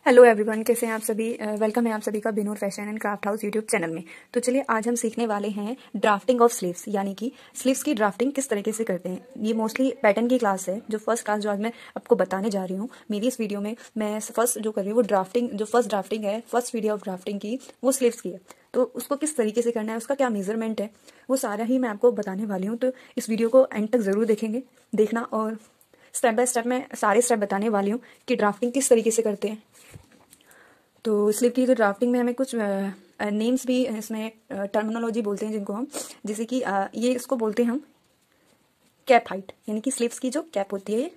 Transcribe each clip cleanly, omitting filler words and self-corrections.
Hello everyone, कैसे हैं आप सभी। वेलकम है आप सभी का Binoor fashion and craft house YouTube channel में। तो चलिए आज हम सीखने वाले हैं ड्राफ्टिंग ऑफ स्लीव्स, यानी कि स्लीव्स की ड्राफ्टिंग किस तरीके से करते हैं। ये मोस्टली पैटर्न की क्लास है, जो फर्स्ट क्लास जो आज मैं आपको बताने जा रही हूँ। मेरी इस वीडियो में मैं फर्स्ट जो कर रही हूँ वो ड्राफ्टिंग, जो फर्स्ट ड्राफ्टिंग है, फर्स्ट वीडियो ऑफ ड्राफ्टिंग की, वो स्लीव्स की है। तो उसको किस तरीके से करना है, उसका क्या मेजरमेंट है, वो सारा ही मैं आपको बताने वाली हूँ। तो इस वीडियो को एंड तक ज़रूर देखना और स्टेप बाय स्टेप मैं सारे स्टेप बताने वाली हूँ कि ड्राफ्टिंग किस तरीके से करते हैं। तो स्लीव की जो ड्राफ्टिंग में हमें कुछ नेम्स भी इसमें टर्मिनोलॉजी बोलते हैं जिनको हम, जैसे कि ये इसको बोलते हैं हम कैप हाइट, यानी कि स्लीव्स की जो कैप होती है,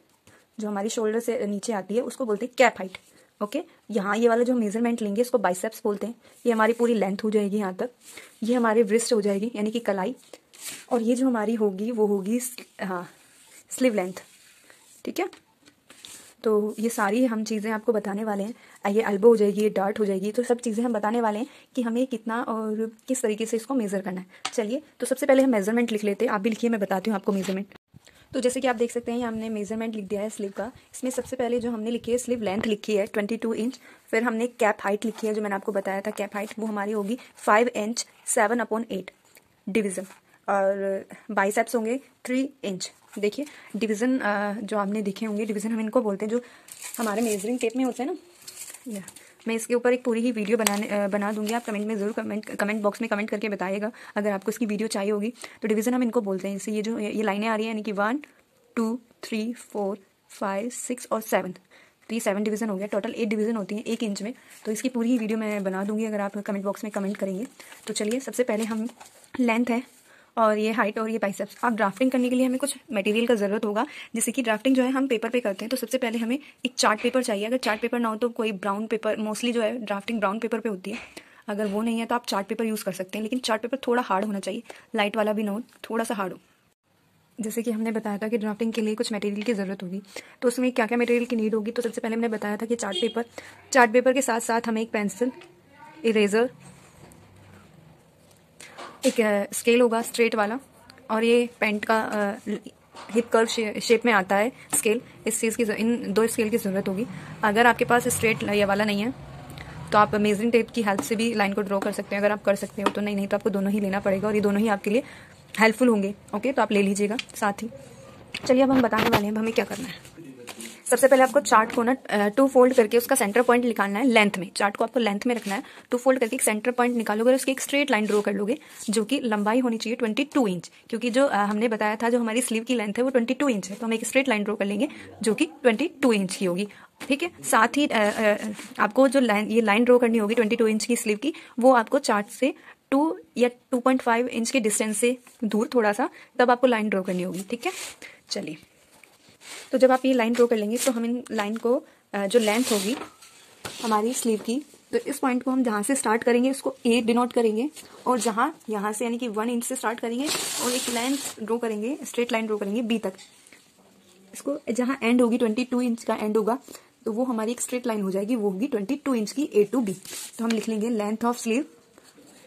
जो हमारी शोल्डर से नीचे आती है, उसको बोलते हैं कैप हाइट। ओके, यहाँ ये वाला जो मेजरमेंट लेंगे इसको बाइसेप्स बोलते हैं। ये हमारी पूरी लेंथ हो जाएगी यहाँ तक, ये हमारी व्रिस्ट हो जाएगी यानी कि कलाई, और ये जो हमारी होगी वो होगी स्लीव लेंथ। ठीक है, तो ये सारी हम चीज़ें आपको बताने वाले हैं। ये एल्बो हो जाएगी, ये डार्ट हो जाएगी, तो सब चीज़ें हम बताने वाले हैं कि हमें कितना और किस तरीके से इसको मेज़र करना है। चलिए, तो सबसे पहले हम मेजरमेंट लिख लेते हैं। आप भी लिखिए, मैं बताती हूँ आपको मेजरमेंट। तो जैसे कि आप देख सकते हैं, हमने मेजरमेंट लिख दिया है स्लीव का। इसमें सबसे पहले जो हमने लिखी है स्लीव लेंथ लिखी है 22 इंच। फिर हमने कैप हाइट लिखी है, जो मैंने आपको बताया था कैप हाइट, वो हमारी होगी 5 इंच 7/8 डिवीज़न। और बाइसेप्स होंगे 3 इंच। देखिए डिवीज़न जो आपने देखे होंगे, डिवीज़न हम इनको बोलते हैं, जो हमारे मेजरिंग टेप में होते हैं ना। मैं इसके ऊपर एक पूरी ही वीडियो बना दूंगी, आप कमेंट में ज़रूर कमेंट बॉक्स में कमेंट करके बताइएगा अगर आपको इसकी वीडियो चाहिए होगी। तो डिवीज़न हम इनको बोलते हैं। जैसे ये जो ये लाइनें आ रही हैं, यानी कि 1 2 3 4 5 6 और 7, तो ये 7 डिवीज़न हो गया। टोटल 8 डिवीज़न होती हैं 1 इंच में। तो इसकी पूरी ही वीडियो मैं बना दूंगी अगर आप कमेंट बॉक्स में कमेंट करेंगे। तो चलिए, सबसे पहले हम लेंथ है और ये हाइट और ये बाइसेप्स। अब ड्राफ्टिंग करने के लिए हमें कुछ मटेरियल का ज़रूरत होगा। जैसे कि ड्राफ्टिंग जो है हम पेपर पे करते हैं, तो सबसे पहले हमें एक चार्ट पेपर चाहिए। अगर चार्ट पेपर ना हो तो कोई ब्राउन पेपर, मोस्टली जो है ड्राफ्टिंग ब्राउन पेपर पे होती है। अगर वो नहीं है तो आप चार्ट पेपर यूज़ कर सकते हैं, लेकिन चार्ट पेपर थोड़ा हार्ड होना चाहिए, लाइट वाला भी ना हो, थोड़ा सा हार्ड हो। जैसे कि हमने बताया था कि ड्राफ्टिंग के लिए कुछ मटेरियल की ज़रूरत होगी, तो उसमें क्या क्या मटेरियल की नीड होगी। तो सबसे पहले हमने बताया था कि चार्ट पेपर के साथ साथ हमें एक पेंसिल, इरेज़र, एक स्केल होगा स्ट्रेट वाला, और ये पेंट का हिप कर्व शेप में आता है स्केल। इस चीज़ की, इन 2 स्केल की ज़रूरत होगी। अगर आपके पास स्ट्रेट ये वाला नहीं है तो आप मेजरिंग टेप की हेल्प से भी लाइन को ड्रॉ कर सकते हैं, अगर आप कर सकते हो तो। नहीं तो आपको दोनों ही लेना पड़ेगा, और ये दोनों ही आपके लिए हेल्पफुल होंगे। ओके, तो आप ले लीजिएगा साथ ही। चलिए, अब हम बताने वाले हैं अब हमें क्या करना है। सबसे पहले आपको चार्ट को ना 2 फोल्ड करके उसका सेंटर पॉइंट निकालना है लेंथ में। चार्ट को आपको लेंथ में रखना है। 2 फोल्ड करके एक सेंटर पॉइंट निकालोगे और उसकी एक स्ट्रेट लाइन ड्रॉ कर लोगे, जो कि लंबाई होनी चाहिए 22 इंच, क्योंकि जो हमने बताया था जो हमारी स्लीव की लेंथ है वो 22 इंच है। तो हम एक स्ट्रेट लाइन ड्रॉ कर लेंगे जो कि 22 इंच की होगी। ठीक है, साथ ही आपको जो ये लाइन ड्रॉ करनी होगी 22 इंच की स्लीव की, वो आपको चार्ट से 2 या 2.5 इंच के डिस्टेंस से दूर थोड़ा सा, तब आपको लाइन ड्रॉ करनी होगी। ठीक है, चलिए, तो जब आप ये लाइन ड्रॉ कर लेंगे तो हम इन लाइन को जो लेंथ होगी हमारी स्लीव की, तो इस पॉइंट को हम जहाँ से स्टार्ट करेंगे उसको ए डिनोट करेंगे, और जहाँ यहाँ से यानी कि 1 इंच से स्टार्ट करेंगे और एक लेंथ ड्रॉ करेंगे, स्ट्रेट लाइन ड्रॉ करेंगे बी तक। इसको जहाँ एंड होगी 22 इंच का एंड होगा, तो वो हमारी एक स्ट्रेट लाइन हो जाएगी, वो होगी 22 इंच की ए टू बी। तो हम लिख लेंगे length of sleeve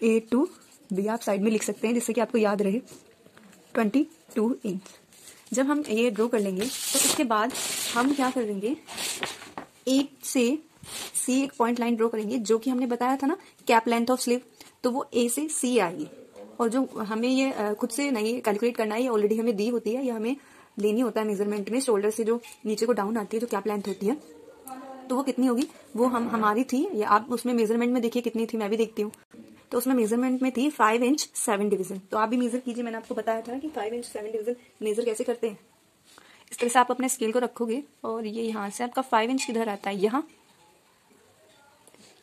A to B. आप साइड में लिख सकते हैं जिससे कि आपको याद रहे 22 इंच। जब हम ये ड्रॉ कर लेंगे तो उसके बाद हम क्या करेंगे, ए से सी एक पॉइंट लाइन ड्रॉ करेंगे, जो कि हमने बताया था ना कैप लेंथ ऑफ स्लीव, तो वो ए से सी आएगी। और जो हमें ये खुद से नहीं कैलकुलेट करना है, ये ऑलरेडी हमें दी होती है, या हमें लेनी होता है मेजरमेंट में। शोल्डर से जो नीचे को डाउन आती है जो कैप लेंथ होती है, तो वो कितनी होगी, वो हमारी थी, या आप उसमें मेजरमेंट में देखिए कितनी थी, मैं भी देखती हूँ। तो उसमें मेजरमेंट में थी 5 इंच 7 डिवीजन। तो आप भी मेजर कीजिए, मैंने आपको बताया था कि 5 इंच 7 डिवीजन मेजर कैसे करते हैं। इस तरह से आप अपने स्केल को रखोगे, और ये यहाँ से आपका 5 इंच किधर आता है, यहाँ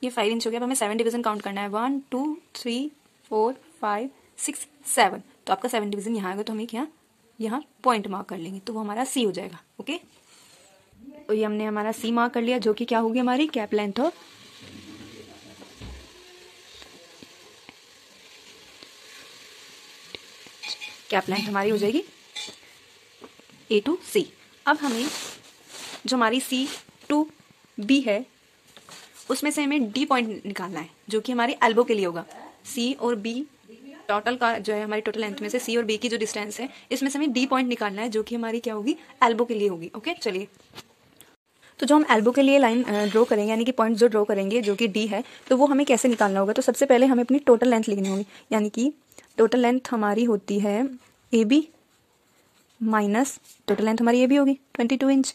ये 5 इंच हो गया। अब हमें 7 डिवीजन काउंट करना है, 1 2 3 4 5 6 7। तो आपका 7 डिवीजन यहाँ आएगा, तो हमें क्या यहाँ पॉइंट मार्क कर लेंगे, तो वो हमारा सी हो जाएगा। ओके, तो ये हमने हमारा सी मार्क कर लिया, जो कि क्या होगी हमारी कैप लेंथ और कैप लेंथ हमारी हो जाएगी ए टू सी। अब हमें जो हमारी सी टू बी है उसमें से हमें डी पॉइंट निकालना है, जो कि हमारे एल्बो के लिए होगा। सी और बी टोटल का जो है, हमारी टोटल लेंथ में से सी और बी की जो डिस्टेंस है, इसमें से हमें डी पॉइंट निकालना है, जो कि हमारी क्या होगी, एल्बो के लिए होगी। ओके, चलिए, तो जो हम एल्बो के लिए लाइन ड्रॉ करेंगे, यानी कि पॉइंट जो ड्रॉ करेंगे जो कि डी है, तो वो हमें कैसे निकालना होगा। तो सबसे पहले हमें अपनी टोटल लेंथ लिखनी होगी, यानी कि टोटल लेंथ हमारी होती है A B minus total length हमारी ए बी होगी 22 इंच।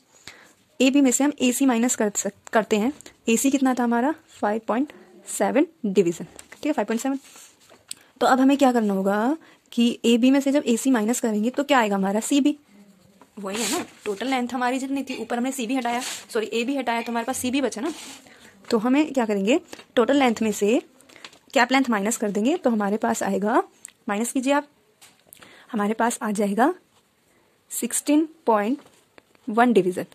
ए बी में से हम ए सी माइनस करते हैं। ए सी कितना था हमारा 5.7 डिवीज़न, ठीक है 5.7। तो अब हमें क्या करना होगा कि ए बी में से जब ए सी माइनस करेंगे तो क्या आएगा हमारा सी बी, वही है ना। टोटल लेंथ हमारी जितनी थी, ऊपर हमने सी बी हटाया, सॉरी ए बी हटाया, तो हमारे पास सी बी बचा ना। तो हमें क्या करेंगे, टोटल लेंथ में से कैप लेंथ माइनस कर देंगे, तो हमारे पास आएगा, माइनस कीजिए आप, हमारे पास आ जाएगा 16.1 डिवीज़न।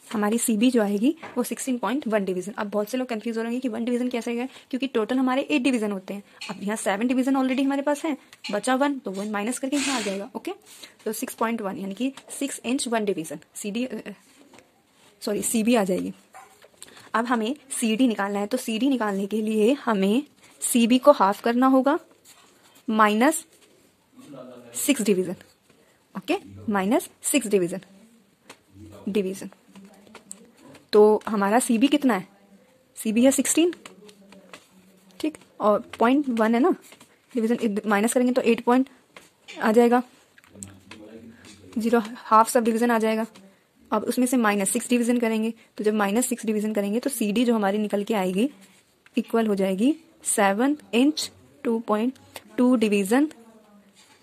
हमारी सी बी जो आएगी वो 16.1 डिवीज़न। अब बहुत से लोग कंफ्यूज हो रहे हैं कि 1 डिवीज़न कैसे है, क्योंकि टोटल हमारे 8 डिवीज़न होते हैं। अब यहाँ 7 डिवीज़न ऑलरेडी हमारे पास है, बचा 1, तो 1 माइनस करके यहाँ आ जाएगा। ओके, तो 6.1 यानी कि 6 इंच 1 डिवीज़न सी बी आ जाएगी। अब हमें सी डी निकालना है, तो सी डी निकालने के लिए हमें सी बी को हाफ करना होगा minus 6 division. Okay, minus 6 division. तो हमारा सी बी कितना है, सी बी है 16, ठीक, और 0.1 है ना, डिवीज़न माइनस करेंगे तो 8 पॉइंट आ जाएगा, 0 हाफ सब डिवीज़न आ जाएगा। अब उसमें से -6 डिवीज़न करेंगे, तो जब -6 डिवीज़न करेंगे तो सी डी जो हमारी निकल के आएगी इक्वल हो जाएगी 7 inch 2.2 division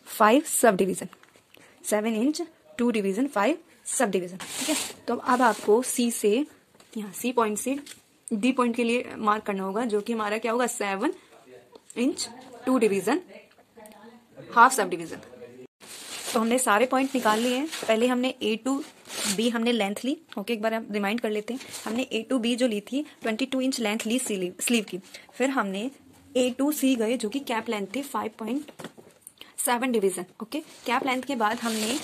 5 sub division, 7 inch 2 division 5 sub division, ठीक है। तो अब आपको सी से, यहाँ सी पॉइंट से डी पॉइंट के लिए मार्क करना होगा, जो कि हमारा क्या होगा 7 inch 2 division half sub division. तो हमने सारे पॉइंट निकाल लिए हैं। पहले हमने ए टू बी हमने लेंथ ली। ओके, एक बार हम रिमाइंड कर लेते हैं। हमने ए टू बी जो ली थी 22 इंच लेंथ ली स्लीव की। फिर हमने ए टू सी गए, जो कि कैप लेंथ थी 5.7 डिवीज़न। ओके, कैप लेंथ के बाद हमने,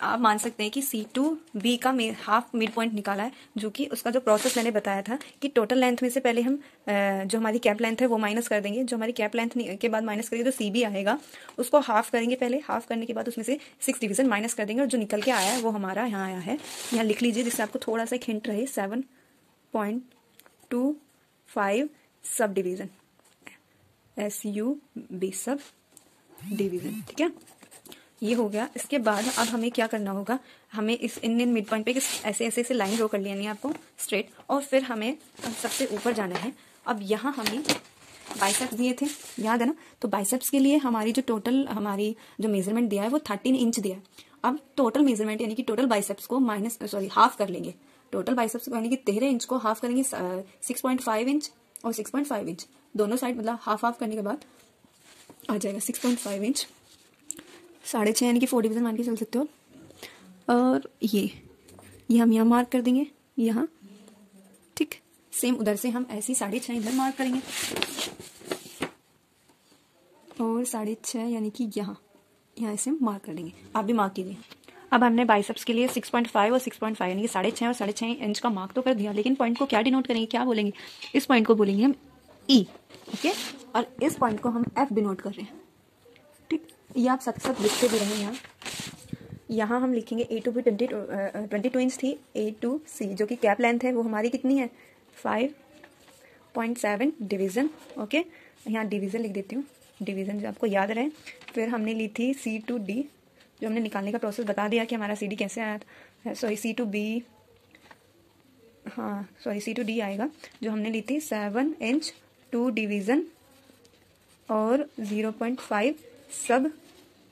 आप मान सकते हैं कि सी टू बी का हाफ मिड पॉइंट निकाला है, जो कि उसका जो प्रोसेस मैंने बताया था कि टोटल लेंथ में से पहले हम जो हमारी कैप लेंथ है वो माइनस कर देंगे। जो हमारी कैप लेंथ के बाद माइनस करेंगे तो सी बी आएगा, उसको हाफ करेंगे पहले। हाफ करने के बाद उसमें से 6 डिवीज़न माइनस कर देंगे, और जो निकल के आया है वो हमारा यहाँ आया है। यहाँ लिख लीजिए जिससे आपको थोड़ा सा हिंट रहे, 7.25 sub division, SUB sub division, ठीक है। ये हो गया। इसके बाद अब हमें क्या करना होगा, हमें इस इन मिड पॉइंट पे ऐसे ऐसे लाइन ड्रॉ कर लेनी है आपको स्ट्रेट, और फिर हमें सबसे ऊपर जाना है। अब यहाँ हमें बाइसेप्स दिए थे, याद है ना। तो बाइसेप्स के लिए हमारी जो मेजरमेंट दिया है वो 13 इंच दिया है। अब टोटल मेजरमेंट यानी कि टोटल बाइसेप्स को हाफ कर लेंगे। टोटल बाइसेप्स यानी कि 13 इंच को हाफ करेंगे 6.5 इंच और 6.5 इंच दोनों साइड, मतलब हाफ करने के बाद आ जाएगा 6.5 इंच, 6.5 यानी कि 4 डिवीज़न मान के चल सकते हो। और ये हम यहाँ मार्क कर देंगे यहाँ, ठीक। सेम उधर से हम ऐसी 6.5 इधर मार्क करेंगे, और 6.5 यानी कि यहाँ ऐसे मार्क कर देंगे। आप भी मार्क कीजिए। अब हमने बाइसेप्स के लिए 6.5 और 6.5 यानी कि 6.5 और 6.5 इंच का मार्क तो कर दिया, लेकिन पॉइंट को क्या डिनोट करेंगे, क्या बोलेंगे, इस पॉइंट को बोलेंगे हम ई, ओके, और इस पॉइंट को हम एफ डिनोट कर रहे हैं, ठीक। ये आप साथ साथ लिखते भी रहें। यहाँ हम लिखेंगे ए टू बी 22 इंच थी, ए टू सी जो कि कैप लेंथ है वो हमारी कितनी है 5.7 डिवीज़न। ओके, यहाँ डिवीज़न लिख देती हूँ, डिवीज़न जो आपको याद रहे। फिर हमने ली थी सी टू डी, जो हमने निकालने का प्रोसेस बता दिया कि हमारा सी डी कैसे आया था, सॉरी सी टू बी, हाँ सॉरी सी टू डी आएगा, जो हमने ली थी 7 इंच 2 डिवीज़न और 0.5 सब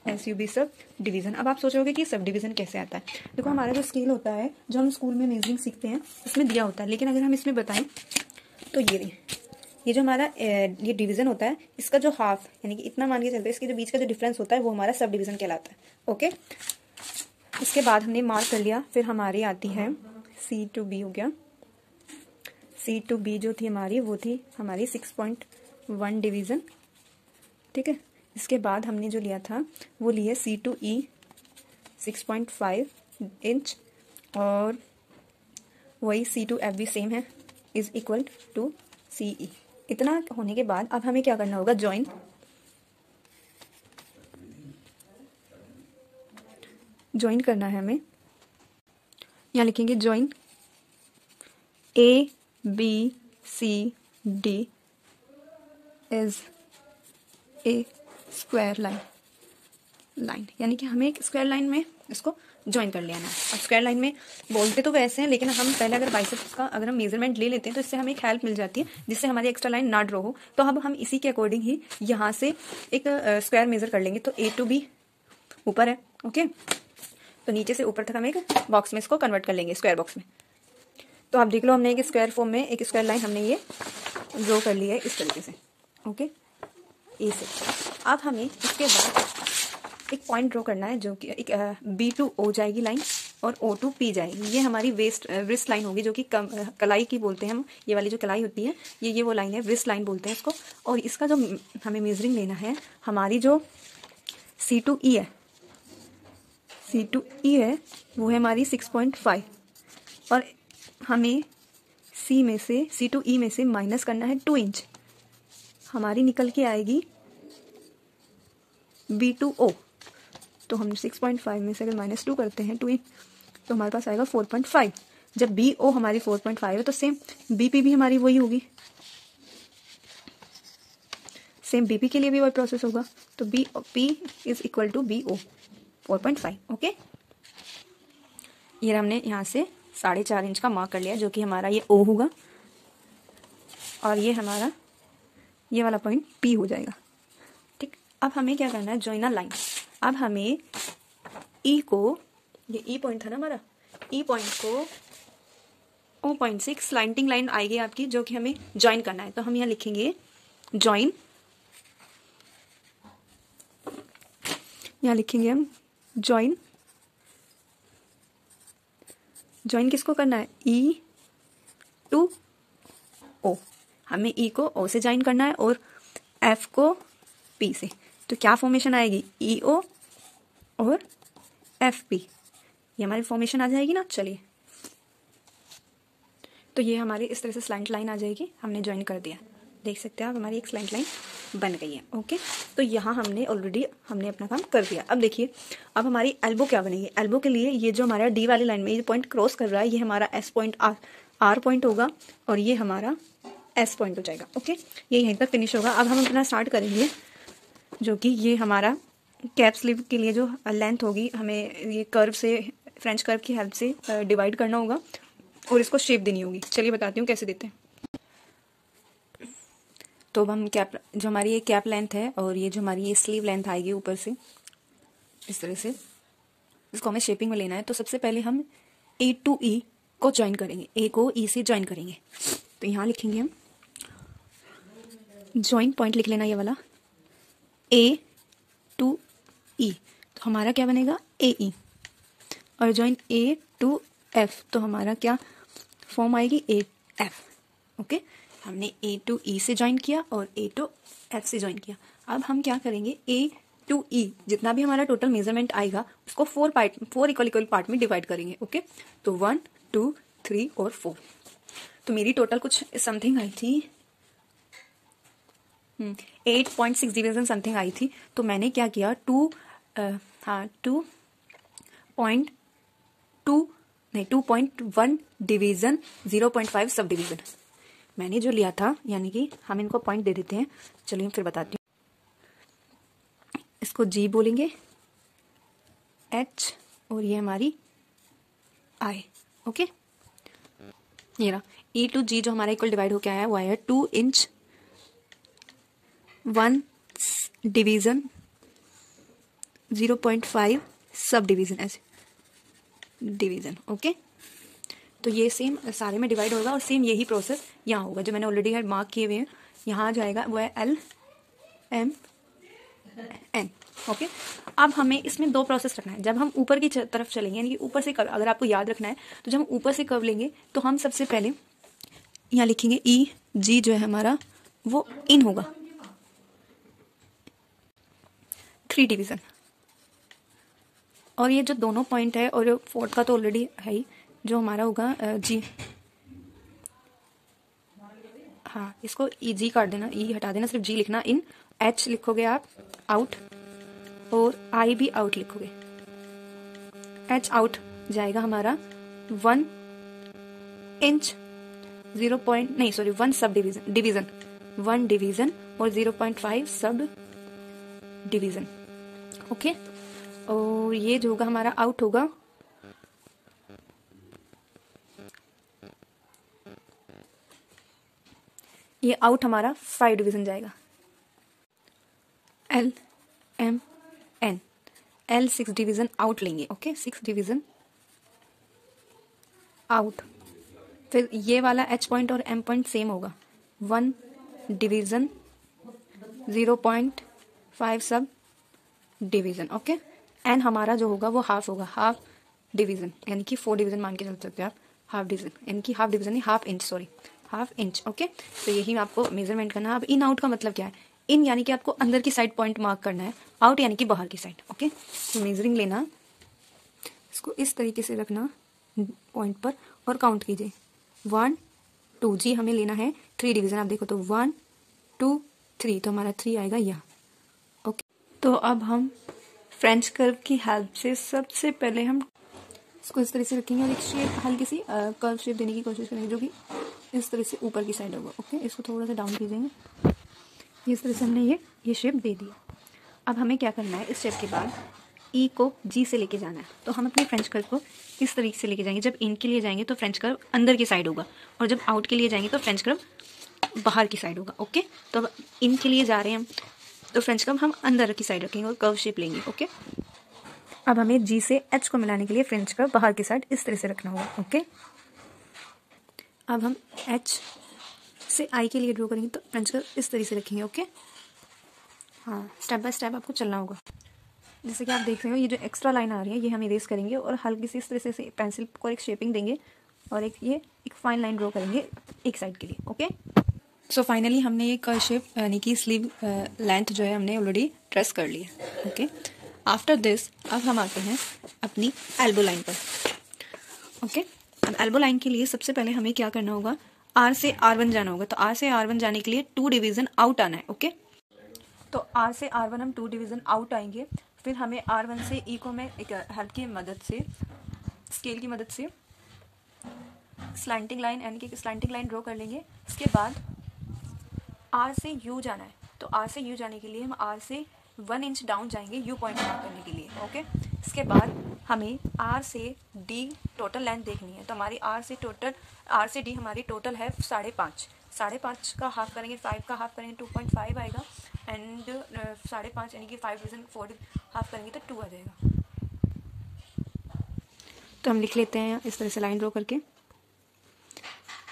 SUB सब डिवीज़न। अब आप सोचोगे कि सब डिवीज़न कैसे आता है। देखो, हमारा जो स्केल होता है, जो हम स्कूल में मेजरिंग सीखते हैं, उसमें दिया होता है, लेकिन अगर हम इसमें बताएं तो ये जो हमारा ये डिवीज़न होता है, इसका जो हाफ यानी कि इतना मान के चलते हैं, इसके जो बीच का जो डिफरेंस होता है वो हमारा सब डिवीज़न कहलाता है। ओके, इसके बाद हमने मार्क कर लिया। फिर हमारी आती है सी टू बी, हो गया सी टू बी जो थी हमारी, वो थी हमारी 6.1 डिवीज़न, ठीक है। इसके बाद हमने जो लिया था वो लिए सी टू ई 6.5 इंच, और वही सी टू एफ भी सेम है, इज इक्वल टू सी ई। इतना होने के बाद अब हमें क्या करना होगा, ज्वाइन करना है हमें। यहाँ लिखेंगे join ABCD is a square line, यानी कि हमें एक स्क्वायर लाइन में इसको ज्वाइन कर लेना है। अब स्क्वायर लाइन में बोलते तो वैसे हैं, लेकिन हम पहले अगर बाइसेप्स का अगर हम मेजरमेंट ले लेते हैं तो इससे हमें एक हेल्प मिल जाती है, जिससे हमारी एक्स्ट्रा लाइन ना ड्रॉ हो। तो अब हम इसी के अकॉर्डिंग ही यहाँ से एक स्क्वायर मेजर कर लेंगे। तो A to B ऊपर है, ओके, तो नीचे से ऊपर तक हम एक बॉक्स में इसको कन्वर्ट कर लेंगे, स्क्वायर बॉक्स में। तो आप देख लो, हमने एक स्क्वायर फॉर्म में एक स्क्वायर लाइन हमने ये ड्रॉ कर लिया है इस तरीके से, ओके, ए से। अब हमें इसके बाद एक पॉइंट ड्रॉ करना है, जो कि एक B to O जाएगी लाइन और O to P जाएगी। ये हमारी रिस्ट लाइन होगी, जो कि कलाई की बोलते हैं हम। ये वाली जो कलाई होती है, ये वो लाइन है, रिस्ट लाइन बोलते हैं इसको। और इसका जो हमें मेजरिंग लेना है, हमारी जो C to E है, C to E है, वो है हमारी 6.5, और हमें C में से C to E में से माइनस करना है 2 इंच। हमारी निकल के आएगी B to O। तो हम 6.5 में से अगर -2 करते हैं 2 इंच, तो हमारे पास आएगा 4.5। जब BO हमारी 4.5 है, तो सेम BP भी हमारी वही होगी, सेम BP के लिए भी वही प्रोसेस होगा। तो BP is equal to BO 4.5, okay. ये हमने यहाँ से 4.5 इंच का मार्क कर लिया, जो कि हमारा ये O होगा, और ये हमारा ये वाला पॉइंट P हो जाएगा, ठीक। अब हमें क्या करना है, जॉइन अ लाइन। अब हमें E को, ये E पॉइंट था ना हमारा, E पॉइंट को O पॉइंट से एक स्लाइंटिंग लाइन आएगी आपकी, जो कि हमें ज्वाइन करना है। तो हम यहाँ लिखेंगे ज्वाइन, यहाँ लिखेंगे हम ज्वाइन किसको करना है, E to O। हमें E को O से ज्वाइन करना है और F को P से। तो क्या फॉर्मेशन आएगी, EO और FP, ये हमारी फॉर्मेशन आ जाएगी ना। चलिए, तो ये हमारी इस तरह से स्लैंट लाइन आ जाएगी, हमने ज्वाइन कर दिया, देख सकते हैं आप, हमारी एक स्लैंट लाइन बन गई है, ओके। तो यहाँ हमने अपना काम कर दिया। अब देखिए, अब हमारी एल्बो क्या बनेगी। एल्बो के लिए ये जो हमारा D वाली लाइन में ये पॉइंट क्रॉस कर रहा है, ये हमारा S पॉइंट R पॉइंट होगा, और ये हमारा S पॉइंट हो जाएगा, ओके। ये यहीं तक फिनिश होगा। अब हम अपना स्टार्ट करेंगे, जो कि ये हमारा कैप स्लीव के लिए जो लेंथ होगी, हमें ये कर्व से, फ्रेंच कर्व की हेल्प से डिवाइड करना होगा और इसको शेप देनी होगी। चलिए बताती हूँ कैसे देते हैं। तो अब हम कैप, जो हमारी ये कैप लेंथ है और ये जो हमारी ये स्लीव लेंथ आएगी ऊपर से, इस तरह से इसको हमें शेपिंग में लेना है। तो सबसे पहले हम A to E को ज्वाइन करेंगे, A को E से ज्वाइन करेंगे। तो यहाँ लिखेंगे हम ज्वाइन पॉइंट, लिख लेना ये वाला A to E, तो हमारा क्या बनेगा AE। और ज्वाइन A to F, तो हमारा क्या फॉर्म आएगी AF, ओके। हमने A to E से ज्वाइन किया और A to F से ज्वाइन किया। अब हम क्या करेंगे, A to E जितना भी हमारा टोटल मेजरमेंट आएगा, उसको 4 इक्वल पार्ट में डिवाइड करेंगे, ओके। तो 1 2 3 और 4। तो मेरी टोटल कुछ समथिंग आई थी 8.6 डिवीजन समथिंग आई थी। तो मैंने क्या किया, 2.1 डिवीजन 0.5 सब डिवीजन मैंने जो लिया था, यानी कि हम इनको पॉइंट दे देते हैं। चलिए फिर बताती हूँ। इसको G बोलेंगे, H, और ये हमारी I, ओके। ये रहा E to G जो हमारा इक्वल डिवाइड होकर आया है, वो आया 2 इंच 1 डिवीजन 0.5 सब डिवीजन, ऐसे डिवीजन, ओके। तो ये सेम सारे में डिवाइड होगा और सेम यही प्रोसेस यहाँ होगा, जो मैंने ऑलरेडी मार्क किए हुए हैं। यहाँ आ जाएगा वो है LMN, ओके। अब हमें इसमें 2 प्रोसेस रखना है। जब हम ऊपर की तरफ चलेंगे, यानी कि ऊपर से कर्व, अगर आपको याद रखना है, तो जब हम ऊपर से कर्व लेंगे, तो हम सबसे पहले यहाँ लिखेंगे EG जो है हमारा, वो इन होगा 3 डिवीजन। और ये जो दोनों पॉइंट है, और 4th का तो ऑलरेडी है ही, जो हमारा होगा G, हाँ, इसको EG काट देना, E हटा देना, सिर्फ G लिखना। इन H लिखोगे आप आउट, और I भी आउट लिखोगे। H आउट जाएगा हमारा 1 इंच 1 सब डिवीजन 1 डिवीजन और 0.5 सब डिवीजन। ओके, और ये जो होगा हमारा आउट होगा, ये आउट हमारा 5 डिवीजन जाएगा। L M N, L 6 division out लेंगे। Okay, 6 division out. फिर ये वाला H पॉइंट और M पॉइंट सेम होगा, 1 division 0.5 sub division. Okay, N हमारा जो होगा वो हाफ होगा, हाफ डिवीजन, यानी कि 4 डिवीजन मान के चल सकते हो आप, हाफ डिवीजन यानी कि हाफ डिवीजन नहीं, half inch, sorry half inch. Okay, तो यही आपको मेजरमेंट करना है। अब इन आउट का मतलब क्या है? इन यानी कि आपको अंदर की साइड पॉइंट मार्क करना है, आउट यानी कि बाहर की साइड। ओके, तो मेजरिंग लेना, इसको इस तरीके से रखना पॉइंट पर और काउंट कीजिए 1 2 जी हमें लेना है 3 डिवीजन। आप देखो तो 1 2 3, तो हमारा 3 आएगा यहाँ। ओके, तो अब हम फ्रेंच कर्व की हेल्प से सबसे पहले हम इसको इस तरह से रखेंगे और एक शेप हल्की सी कर्व शेप देने की कोशिश करेंगे, जो कि इस तरह से ऊपर की साइड होगा। ओके, इसको थोड़ा सा डाउन कीजिएंगे, इस तरह से हमने ये शेप दे दिया। अब हमें क्या करना है, इस शेप के बाद ई को जी से लेके जाना है। तो हम अपने फ्रेंच कर्व को इस तरीके से लेके जाएंगे। जब इन के लिए जाएंगे तो फ्रेंच कर्व अंदर की साइड होगा, और जब आउट के लिए जाएंगे तो फ्रेंच कर्व बाहर की साइड होगा। ओके, तो अब इन के लिए जा रहे हैं हम, तो फ्रेंच कर्व हम अंदर की साइड रखेंगे और कर्व शेप लेंगे। ओके, अब हमें जी से एच को मिलाने के लिए फ्रेंच कर्व बाहर की साइड इस तरह से रखना होगा। ओके, अब हम एच से आई के लिए ड्रॉ करेंगे तो फ्रेंच कर्व इस तरह से रखेंगे। ओके, हाँ, स्टेप बाय स्टेप आपको चलना होगा। जैसे कि आप देख रहे हो, ये जो एक्स्ट्रा लाइन आ रही है ये हम इरेज करेंगे और हल्की सी इस तरह से पेंसिल को एक शेपिंग देंगे और एक फाइन लाइन ड्रॉ करेंगे एक साइड के लिए। ओके, सो फाइनली हमने ये कर्व शेप यानी कि स्लीव लेंथ जो है हमने ऑलरेडी ट्रेस कर लिया। ओके, आफ्टर दिस अब हम आते हैं अपनी एल्बो लाइन पर। ओके, अब एल्बो लाइन के लिए सबसे पहले हमें क्या करना होगा, आर से R1 जाना होगा। तो आर से R1 जाने के लिए 2 डिवीजन आउट आना है। ओके, तो आर से R1 हम 2 डिवीजन आउट आएंगे। फिर हमें R1 से ई को मैं एक हेल्प की मदद से, स्केल की मदद से स्लैंटिंग लाइन यानी कि स्लैंटिंग लाइन ड्रॉ कर लेंगे। इसके बाद आर से यू जाना है। तो आर से यू जाने के लिए हम आर से 1 इंच डाउन जाएंगे यू पॉइंट मार्क करने के लिए। ओके, इसके बाद हमें आर से डी टोटल लेंथ देखनी है। तो हमारी आर से डी हमारी टोटल है 5.5। 5.5 का हाफ करेंगे, 5 का हाफ करेंगे 2.5 आएगा, एंड 5.5 यानी कि 5 डिवीजन 4 हाफ करेंगे तो 2 आ जाएगा। तो हम लिख लेते हैं इस तरह से लाइन ड्रॉ करके,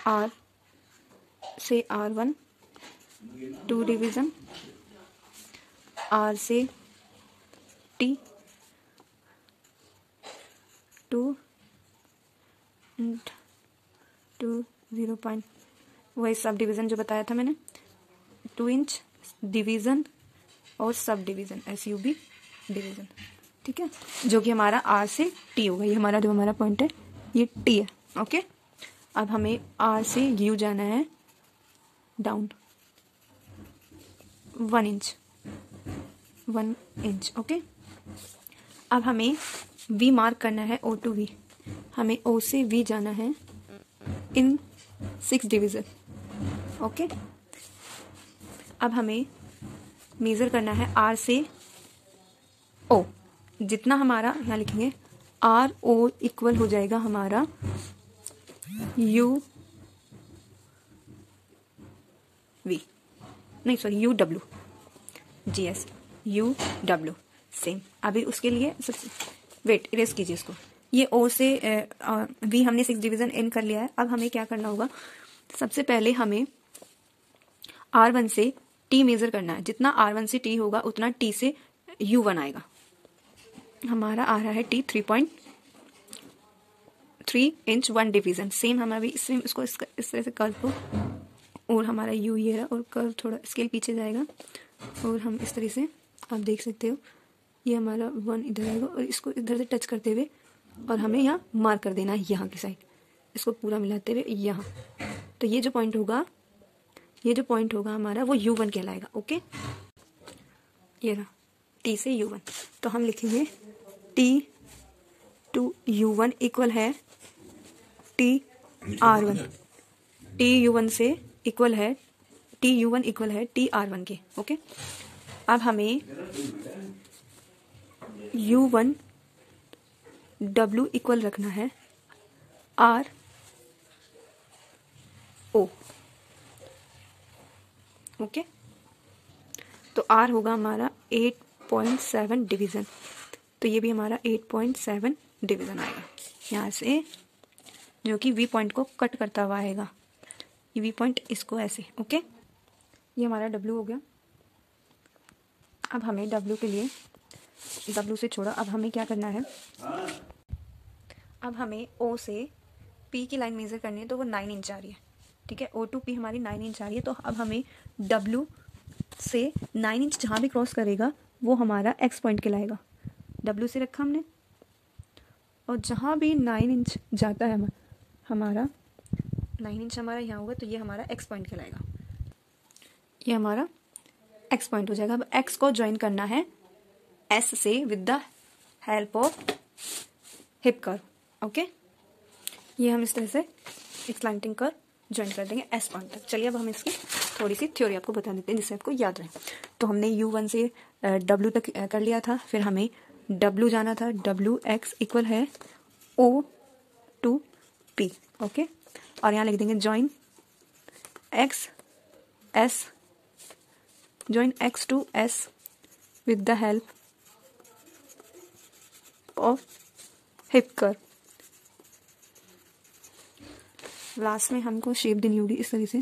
आर से R1 2 डिवीजन, आर से टी 2 0. वही सब डिवीजन जो बताया था मैंने, 2 इंच डिवीजन और सब डिवीजन SUB डिवीजन। ठीक है, जो कि हमारा आर से टी होगा। ये हमारा जो हमारा पॉइंट है ये टी है। ओके, अब हमें आर से यू जाना है डाउन 1 इंच। ओके, अब हमें वी मार्क करना है, O to V। हमें O से V जाना है इन 6 डिवीजन। ओके, अब हमें मेजर करना है R से O। जितना हमारा यहाँ लिखेंगे RO इक्वल हो जाएगा हमारा UV, नहीं sorry UW, GS UW same. अभी उसके लिए वेट इरेज कीजिए इसको। ये O से V हमने 6 डिवीजन इन कर लिया है। अब हमें क्या करना होगा, सबसे पहले हमें R1 से T मेजर करना है। जितना R1 से T होगा उतना T से U1 आएगा। हमारा आ रहा है T 3.3 इंच 1 डिवीजन। सेम हम अभी इसको इस तरह से कर्व को, और हमारा U ये रहा और कर्व थोड़ा स्केल पीछे जाएगा और हम इस तरह से, आप देख सकते हो ये हमारा 1 इधर आएगा और इसको इधर से टच करते हुए और हमें यहाँ मार्क कर देना है यहाँ की साइड, इसको पूरा मिलाते हुए यहाँ। तो ये जो पॉइंट होगा हमारा वो U1 कहलाएगा। ओके, ये रहा T से U1। तो हम लिखेंगे T to U1 इक्वल है T R1 TU1 से इक्वल है, TU1 इक्वल है TR1 के। ओके, अब हमें U1 W इक्वल रखना है R O। ओके, तो R होगा हमारा 8.7 डिवीज़न, तो ये भी हमारा 8.7 डिवीज़न आएगा यहाँ से, जो कि V पॉइंट को कट करता हुआ आएगा, ये V पॉइंट इसको ऐसे। ओके, ये हमारा W हो गया। अब हमें W के लिए, W से छोड़ा, अब हमें क्या करना है, अब हमें O से P की लाइन मेज़र करनी है, तो वो 9 इंच आ रही है। ठीक है, O to P हमारी 9 इंच आ रही है, तो अब हमें W से 9 इंच जहाँ भी क्रॉस करेगा वो हमारा X पॉइंट कहलाएगा। W से रखा हमने, और जहाँ भी 9 इंच जाता है हमारा 9 इंच हमारा यहाँ होगा, तो ये हमारा X पॉइंट कहलाएगा, ये हमारा X पॉइंट हो जाएगा। अब X को ज्वाइन करना है S से with the help of hip curve. Okay, ये हम इस तरह से एक स्लैंटिंग कर्व ज्वाइन कर देंगे S पॉइंट तक। चलिए अब हम इसकी थोड़ी सी थ्योरी आपको बता देते हैं जिससे आपको याद रहे। तो हमने U1 से W तक कर लिया था, फिर हमें W जाना था, WX इक्वल है O to P। ओके, और यहाँ लिख देंगे join X S, join X to S with the help of hip curve. Last में हमको शेप देनी होगी इस तरह से।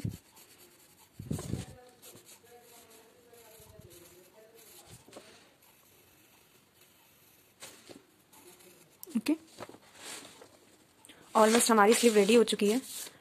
ओके, ऑलमोस्ट हमारी स्लीव रेडी हो चुकी है।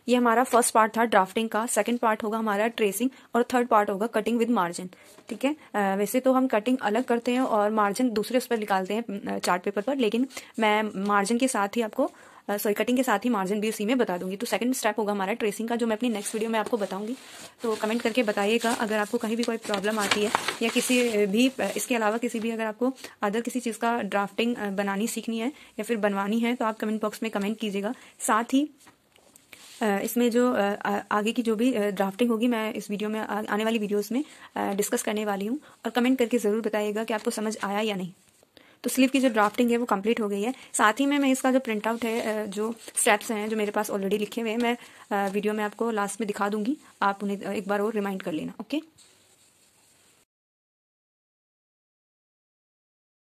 ये हमारा फर्स्ट पार्ट था ड्राफ्टिंग का, सेकंड पार्ट होगा हमारा ट्रेसिंग, और थर्ड पार्ट होगा कटिंग विद मार्जिन। ठीक है, वैसे तो हम कटिंग अलग करते हैं और मार्जिन दूसरे उस पर निकालते हैं चार्ट पेपर पर, लेकिन मैं मार्जिन के साथ ही आपको कटिंग के साथ ही मार्जिन भी उसी में बता दूंगी। तो सेकंड स्टेप होगा हमारा ट्रेसिंग का, जो मैं अपनी नेक्स्ट वीडियो में आपको बताऊंगी। तो कमेंट करके बताइएगा अगर आपको कहीं भी कोई प्रॉब्लम आती है, या किसी भी इसके अलावा किसी भी अगर आपको अदर किसी चीज़ का ड्राफ्टिंग बनानी सीखनी है या फिर बनवानी है, तो आप कमेंट बॉक्स में कमेंट कीजिएगा। साथ ही इसमें जो आगे की जो भी ड्राफ्टिंग होगी, मैं इस वीडियो में आने वाली वीडियोस में डिस्कस करने वाली हूँ, और कमेंट करके ज़रूर बताइएगा कि आपको समझ आया या नहीं। तो स्लीव की जो ड्राफ्टिंग है वो कंप्लीट हो गई है। साथ ही में मैं इसका जो प्रिंट आउट है, जो स्टेप्स हैं जो मेरे पास ऑलरेडी लिखे हुए हैं, मैं वीडियो में आपको लास्ट में दिखा दूंगी, आप उन्हें एक बार और रिमाइंड कर लेना। ओके।